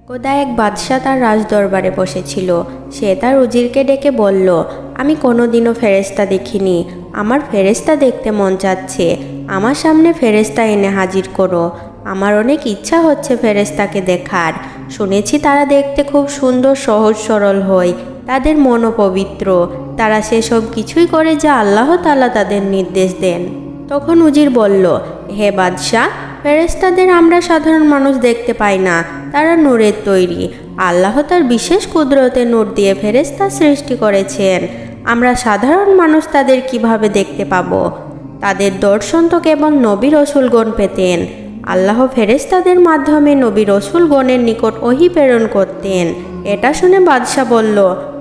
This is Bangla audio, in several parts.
একদা এক বাদশা তার রাজদরবারে বসেছিল। সে তার উজিরকে ডেকে বলল, আমি কোনোদিনও ফেরেশতা দেখিনি, আমার ফেরেশতা দেখতে মন চাচ্ছে, আমার সামনে ফেরেশতা এনে হাজির করো। আমার অনেক ইচ্ছা হচ্ছে ফেরেশতাকে দেখার। শুনেছি তারা দেখতে খুব সুন্দর, সহজ সরল হয়, তাদের মনও পবিত্র, তারা সেসব কিছুই করে যা আল্লাহ তাআলা তাদের নির্দেশ দেন। তখন উজির বলল, হে বাদশাহ, ফেরেশতাদের আমরা সাধারণ মানুষ দেখতে পাই না, তারা নূরের তৈরি। আল্লাহ তার বিশেষ কুদরতে নূর দিয়ে ফেরেশতা সৃষ্টি করেছেন। আমরা সাধারণ মানুষ তাদের কিভাবে দেখতে পাবো? তাদের দর্শন তো কেবল নবী রসুলগণ পেতেন। আল্লাহ ফেরেশতাদের মাধ্যমে নবী রসুলগণের নিকট ওহী প্রেরণ করতেন। এটা শুনে বাদশাহ বলল,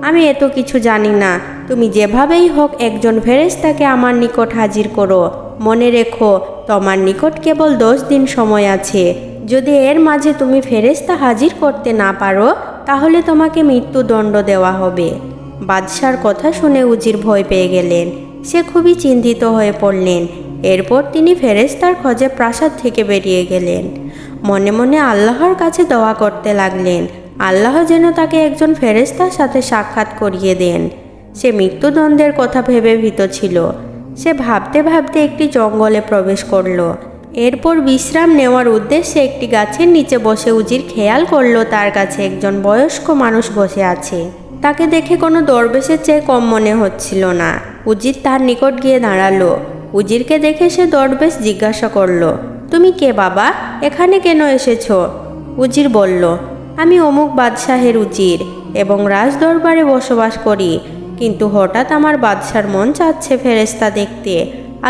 আমি এত কিছু জানি না, তুমি যেভাবেই হোক একজন ফেরেশতাকে আমার নিকট হাজির করো। মনে রেখো, তোমার নিকট কেবল 10 দিন সময় আছে। যদি এর মাঝে তুমি ফেরেশতা হাজির করতে না পারো, তাহলে তোমাকে মৃত্যুদণ্ড দেওয়া হবে। বাদশার কথা শুনে উজির ভয় পেয়ে গেলেন। সে খুবই চিন্তিত হয়ে পড়লেন। এরপর তিনি ফেরেশতার খোঁজে প্রাসাদ থেকে বেরিয়ে গেলেন। মনে মনে আল্লাহর কাছে দোয়া করতে লাগলেন, আল্লাহ যেন তাকে একজন ফেরেশতার সাথে সাক্ষাৎ করিয়ে দেন। সে মৃত্যুদণ্ডের কথা ভেবে ভীত ছিল। সে ভাবতে ভাবতে একটি জঙ্গলে প্রবেশ করল। এরপর বিশ্রাম নেওয়ার উদ্দেশ্যে একটি গাছের নিচে বসে উজির খেয়াল করল তার কাছে একজন বয়স্ক মানুষ বসে আছে। তাকে দেখে কোনো দরবেশের চেয়ে কম মনে হচ্ছিল না। উজির তার নিকট গিয়ে দাঁড়ালো। উজিরকে দেখে সে দরবেশ জিজ্ঞাসা করল, তুমি কে বাবা? এখানে কেন এসেছো? উজির বলল, আমি অমুক বাদশাহের উজির এবং রাজদরবারে বসবাস করি, কিন্তু হঠাৎ আমার বাদশার মন চাচ্ছে ফেরেশতা দেখতে।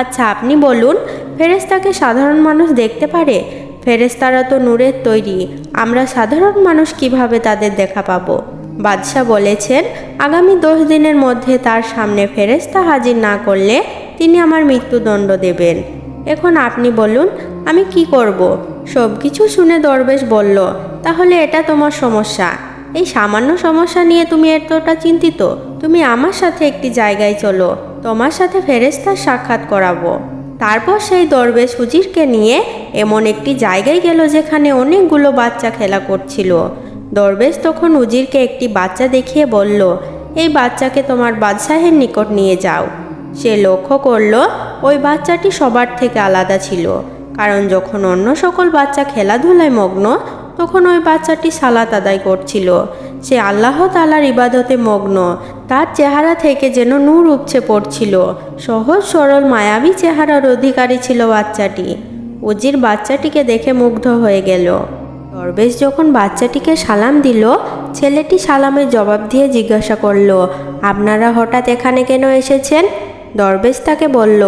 আচ্ছা, আপনি বলুন, ফেরেশতাকে সাধারণ মানুষ দেখতে পারে? ফেরেশতারা তো নূরের তৈরি, আমরা সাধারণ মানুষ কিভাবে তাদের দেখা পাবো? বাদশাহ বলেছেন, আগামী 10 দিনের মধ্যে তার সামনে ফেরেশতা হাজির না করলে তিনি আমার মৃত্যুদণ্ড দেবেন। এখন আপনি বলুন, আমি কি করব? সব কিছু শুনে দরবেশ বলল, তাহলে এটা তোমার সমস্যা। এই সামান্য সমস্যা নিয়ে তুমি এতটা চিন্তিত? তুমি আমার সাথে একটি জায়গায় চলো, তোমার সাথে ফেরেশতার সাক্ষাৎ করাবো। তারপর সেই দরবেশ উজিরকে নিয়ে এমন একটি জায়গায় গেল যেখানে অনেকগুলো বাচ্চা খেলা করছিল। দরবেশ তখন উজিরকে একটি বাচ্চা দেখিয়ে বলল, এই বাচ্চাকে তোমার বাদশাহের নিকট নিয়ে যাও। সে লক্ষ্য করল ওই বাচ্চাটি সবার থেকে আলাদা ছিল, কারণ যখন অন্য সকল বাচ্চা খেলাধুলায় মগ্ন, তখন ওই বাচ্চাটি সালাত আদায় করছিল। সে আল্লাহ তাআলার ইবাদতে মগ্ন। তার চেহারা থেকে যেন নূর উপচে পড়ছিল। সহজ সরল মায়াবী চেহারার অধিকারী ছিল বাচ্চাটি। উজির বাচ্চাটিকে দেখে মুগ্ধ হয়ে গেল। দরবেশ যখন বাচ্চাটিকে সালাম দিল, ছেলেটি সালামের জবাব দিয়ে জিজ্ঞাসা করল, আপনারা হঠাৎ এখানে কেন এসেছেন? দরবেশ তাকে বলল,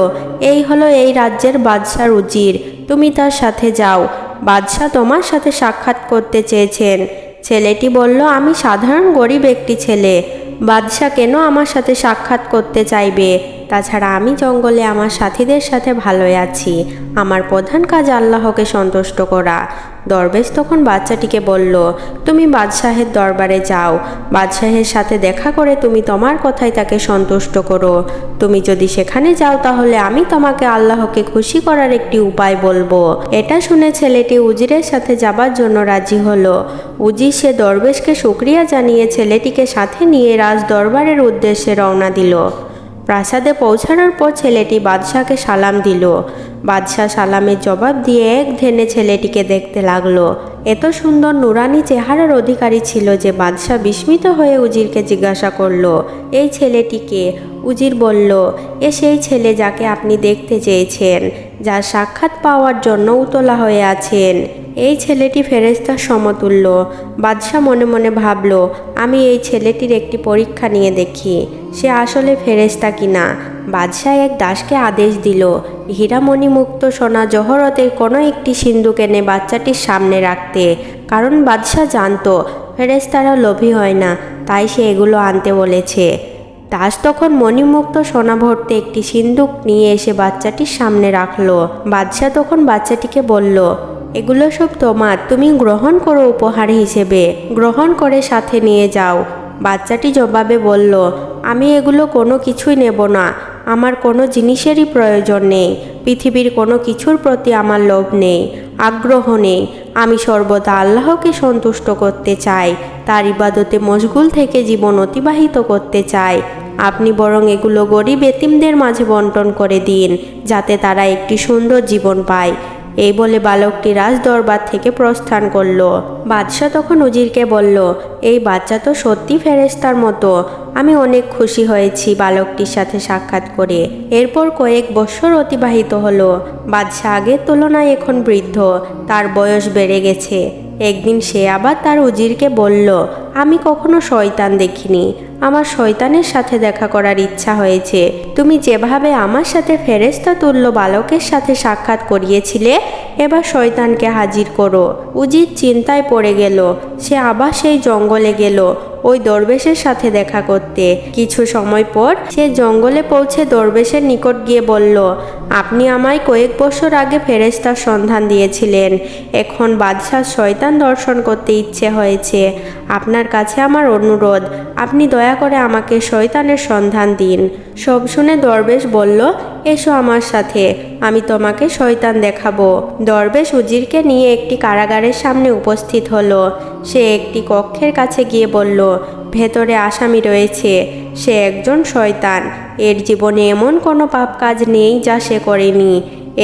এই হলো এই রাজ্যের বাদশার উজির, তুমি তার সাথে যাও, বাদশাহ তোমার সাথে সাক্ষাৎ করতে চেয়েছেন। ছেলেটি বলল, আমি সাধারণ গরিব একটি ছেলে, বাদশাহ কেন আমার সাথে সাক্ষাৎ করতে চাইবে? তাছাড়া আমি জঙ্গলে আমার সাথীদের সাথে ভালোই আছি, আমার প্রধান কাজ আল্লাহকে সন্তুষ্ট করা। দরবেশ তখন বাচ্চাটিকে বলল, তুমি বাদশাহের দরবারে যাও, বাদশাহের সাথে দেখা করে তুমি তোমার কথায় তাকে সন্তুষ্ট করো। তুমি যদি সেখানে যাও তাহলে আমি তোমাকে আল্লাহকে খুশি করার একটি উপায় বলবো। এটা শুনে ছেলেটি উজিরের সাথে যাবার জন্য রাজি হলো। উজির সে দরবেশকে শুকরিয়া জানিয়ে ছেলেটিকে সাথে নিয়ে রাজ দরবারের উদ্দেশ্যে রওনা দিল। প্রাসাদে পৌঁছানোর পর ছেলেটি বাদশাহকে সালাম দিল। বাদশাহ সালামের জবাব দিয়ে এক ধ্যানে ছেলেটিকে দেখতে লাগলো। এত সুন্দর নুরানি চেহারার অধিকারী ছিল যে বাদশাহ বিস্মিত হয়ে উজিরকে জিজ্ঞাসা করল, এই ছেলেটিকে? উজির বলল, এ সেই ছেলে যাকে আপনি দেখতে চেয়েছেন, যার সাক্ষাৎ পাওয়ার জন্য উতলা হয়ে আছেন। এই ছেলেটি ফেরেশতার সমতুল্য। বাদশাহ মনে মনে ভাবল, আমি এই ছেলেটির একটি পরীক্ষা নিয়ে দেখি সে আসলে ফেরেশতা কিনা। বাদশাহ এক দাসকে আদেশ দিল, হীরামণি মুক্ত সোনা জহরতের কোনো একটি সিন্দুক এনে বাচ্চাটির সামনে রাখতে, কারণ বাদশাহ জানত ফেরেশতারা লোভী হয় না, তাই সে এগুলো আনতে বলেছে। দাস তখন মণিমুক্ত সোনা ভর্তি একটি সিন্দুক নিয়ে এসে বাচ্চাটির সামনে রাখলো। বাদশাহ তখন বাচ্চাটিকে বলল, এগুলো সব তোমার, তুমি গ্রহণ করো উপহার হিসেবে, গ্রহণ করে সাথে নিয়ে যাও। বাচ্চাটি জবাবে বলল, আমি এগুলো কোনো কিছুই নেব না, আমার কোনো জিনিসেরই প্রয়োজন নেই, পৃথিবীর কোনো কিছুর প্রতি আমার লোভ নেই, আগ্রহ নেই, আমি সর্বদা আল্লাহকে সন্তুষ্ট করতে চাই, তার ইবাদতে মশগুল থেকে জীবন অতিবাহিত করতে চাই। আপনি বরং এগুলো গরিব এতিমদের মাঝে বন্টন করে দিন, যাতে তারা একটি সুন্দর জীবন পায়। এই বলে বালকটি রাজদরবার থেকে প্রস্থান করল। বাদশাহ তখন উজিরকে বলল, এই বাচ্চা তো সত্যি ফেরেশতার মতো। আমি অনেক খুশি হয়েছি বালকটির সাথে সাক্ষাৎ করে। এরপর কয়েক বছর অতিবাহিত হলো। বাদশাহ আগের তুলনায় এখন বৃদ্ধ, তার বয়স বেড়ে গেছে। একদিন সে আবার তার উজিরকে বলল, আমি কখনো শয়তান দেখিনি, আমার শয়তানের সাথে দেখা করার ইচ্ছা হয়েছে। তুমি যেভাবে আমার সাথে ফেরেশতা তুল্য বালকের সাথে সাক্ষাৎ করিয়েছিলে, এবার শয়তানকে হাজির করো। উজির চিন্তায় পড়ে গেল। সে আবার সেই জঙ্গলে গেল ওই দরবেশের সাথে দেখা করতে। কিছু সময় পর সে জঙ্গলে পৌঁছে দরবেশের নিকট গিয়ে বলল, আপনি আমায় কয়েক বছর আগে ফেরেশতার সন্ধান দিয়েছিলেন। এখন বাদশাহ শয়তান দর্শন করতে ইচ্ছে হয়েছে। আপনার কাছে আমার অনুরোধ, আপনি দয়া করে আমাকে শয়তানের সন্ধান দিন। সব শুনে দরবেশ বলল, এসো আমার সাথে, আমি তোমাকে শয়তান দেখাবো। দরবেশ উজিরকে নিয়ে একটি কারাগারের সামনে উপস্থিত হলো। সে একটি কক্ষের কাছে গিয়ে বলল, ভেতরে আসামি রয়েছে, সে একজন শয়তান। এর জীবনে এমন কোনো পাপ কাজ নেই যা সে করেনি।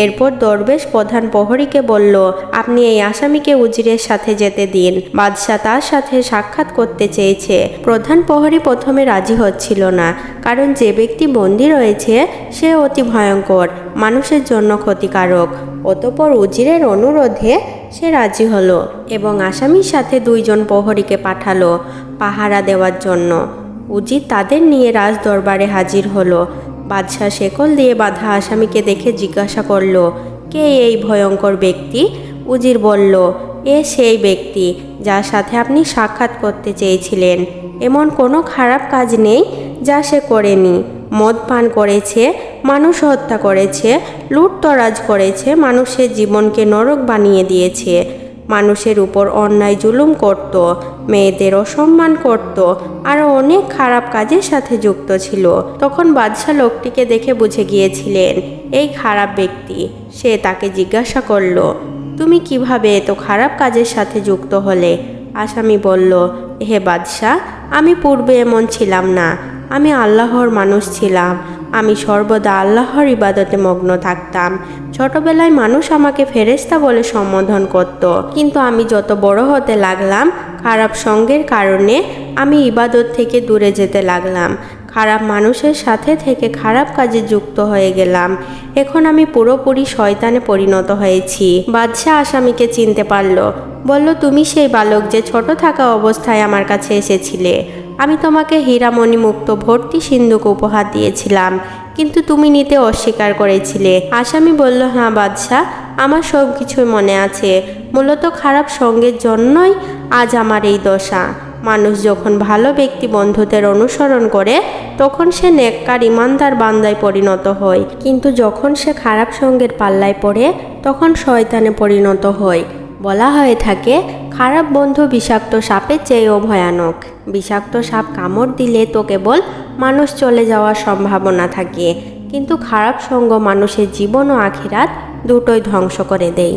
এরপর দরবেশ প্রধান প্রহরীকে বলল, আপনি এই আসামিকে উজিরের সাথে যেতে দিন, বাদশাহ তার সাথে সাক্ষাৎ করতে চেয়েছে। প্রধান প্রহরী প্রথমে রাজি হচ্ছিল না, কারণ যে ব্যক্তি বন্দী রয়েছে সে অতি ভয়ঙ্কর, মানুষের জন্য ক্ষতিকারক। অতঃপর উজিরের অনুরোধে সে রাজি হলো এবং আসামির সাথে 2 জন প্রহরীকে পাঠালো পাহারা দেওয়ার জন্য। উজির তাদের নিয়ে রাজ দরবারে হাজির হলো। বাদশাহ শেকল দিয়ে বাঁধা আসামিকে দেখে জিজ্ঞাসা করল, কে এই ভয়ঙ্কর ব্যক্তি? উজির বলল, এ সেই ব্যক্তি যার সাথে আপনি সাক্ষাৎ করতে চেয়েছিলেন। এমন কোনো খারাপ কাজ নেই যা সে করেনি। মদ পান করেছে, মানুষ হত্যা করেছে, লুটতরাজ করেছে, মানুষের জীবনকে নরক বানিয়ে দিয়েছে, মানুষের উপর অন্যায় জুলুম করত, মেয়েদের অসম্মান করত, আরও অনেক খারাপ কাজের সাথে যুক্ত ছিল। তখন বাদশাহ লোকটিকে দেখে বুঝে গিয়েছিলেন এই খারাপ ব্যক্তি। সে তাকে জিজ্ঞাসা করল, তুমি কিভাবে এত খারাপ কাজের সাথে যুক্ত হলে? আসামি বলল, হে বাদশাহ, আমি পূর্বে এমন ছিলাম না। আমি আল্লাহর মানুষ ছিলাম। আমি সর্বদা আল্লাহর ইবাদতে মগ্ন থাকতাম। ছোটবেলায় মানুষ আমাকে ফেরেশতা বলে সম্বোধন করত, কিন্তু আমি যত বড় হতে লাগলাম, খারাপ সঙ্গের কারণে আমি ইবাদত থেকে দূরে যেতে লাগলাম। খারাপ মানুষের সাথে থেকে খারাপ কাজে যুক্ত হয়ে গেলাম। এখন আমি পুরোপুরি শয়তানে পরিণত হয়েছি। বাদশাহ আসামিকে চিনতে পারল। বলল, তুমি সেই বালক যে ছোট থাকা অবস্থায় আমার কাছে এসেছিলে। আমি তোমাকে হীরামণি মুক্ত ভর্তি সিন্ধুক উপহার দিয়েছিলাম, কিন্তু তুমি নিতে অস্বীকার করেছিলে। আসামি বলল, হ্যাঁ বাদশাহ, আমার সব কিছুই মনে আছে। মূলত খারাপ সঙ্গের জন্যই আজ আমার এই দশা। মানুষ যখন ভালো ব্যক্তি বন্ধুদের অনুসরণ করে তখন সে নেককার ইমানদার বান্দায় পরিণত হয়, কিন্তু যখন সে খারাপ সঙ্গের পাল্লায় পড়ে তখন শয়তানে পরিণত হয়। বলা হয়ে থাকে, খারাপ বন্ধু বিষাক্ত সাপের চেয়েও ভয়ানক। বিষাক্ত সাপ কামড় দিলে তো কেবল মানুষ চলে যাওয়ার সম্ভাবনা থাকে, কিন্তু খারাপ সঙ্গ মানুষের জীবন ও আখিরাত দুটোই ধ্বংস করে দেয়।